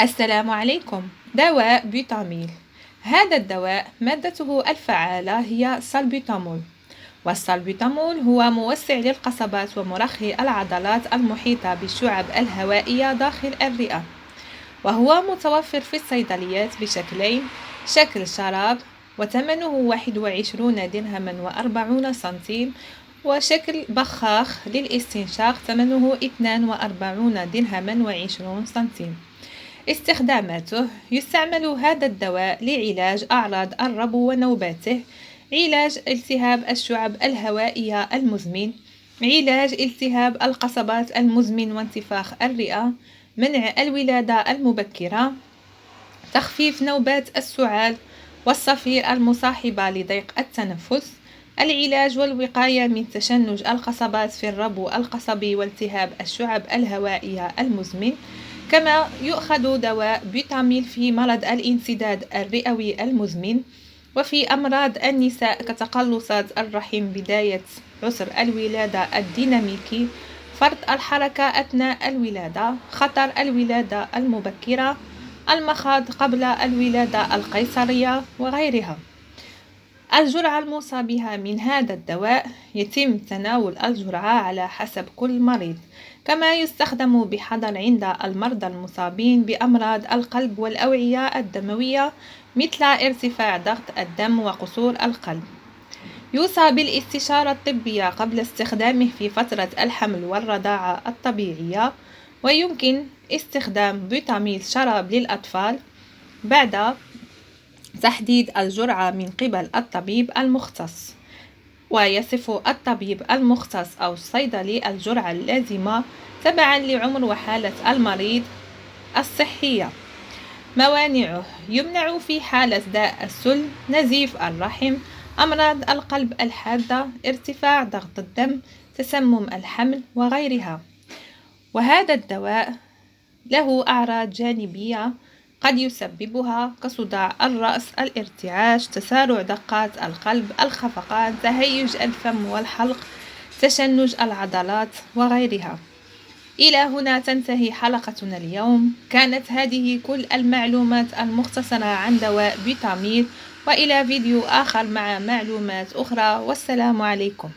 السلام عليكم. دواء بيتاميل. هذا الدواء مادته الفعالة هي سالبيتامول، والسالبيتامول هو موسع للقصبات ومرخي العضلات المحيطة بالشعب الهوائية داخل الرئة، وهو متوفر في الصيدليات بشكلين: شكل شراب وثمنه 21 درهما و40 سنتيم، وشكل بخاخ للاستنشاق ثمنه 42 درهما و20 سنتيم. استخداماته: يستعمل هذا الدواء لعلاج أعراض الربو ونوباته، علاج التهاب الشعب الهوائية المزمن، علاج التهاب القصبات المزمن وانتفاخ الرئة، منع الولادة المبكرة، تخفيف نوبات السعال والصفير المصاحبة لضيق التنفس، العلاج والوقاية من تشنج القصبات في الربو القصبي والتهاب الشعب الهوائية المزمن. كما يؤخذ دواء بيتاميل في مرض الانسداد الرئوي المزمن، وفي أمراض النساء كتقلصات الرحم، بداية عسر الولادة الديناميكي، فرط الحركة أثناء الولادة، خطر الولادة المبكرة، المخاض قبل الولادة القيصرية وغيرها. الجرعة الموصى بها من هذا الدواء: يتم تناول الجرعة على حسب كل مريض، كما يستخدم بحذر عند المرضى المصابين بأمراض القلب والأوعية الدموية مثل ارتفاع ضغط الدم وقصور القلب. يوصى بالاستشارة الطبية قبل استخدامه في فترة الحمل والرضاعة الطبيعية، ويمكن استخدام بيتاميل شراب للأطفال بعد تحديد الجرعة من قبل الطبيب المختص، ويصف الطبيب المختص أو الصيدلي الجرعة اللازمة تبعا لعمر وحالة المريض الصحية. موانعه: يمنع في حالة داء السل، نزيف الرحم، أمراض القلب الحادة، ارتفاع ضغط الدم، تسمم الحمل وغيرها. وهذا الدواء له أعراض جانبية قد يسببها كصداع الرأس، الارتعاش، تسارع دقات القلب، الخفقان، تهيج الفم والحلق، تشنج العضلات وغيرها. إلى هنا تنتهي حلقتنا اليوم. كانت هذه كل المعلومات المختصرة عن دواء بيتاميل، وإلى فيديو آخر مع معلومات أخرى، والسلام عليكم.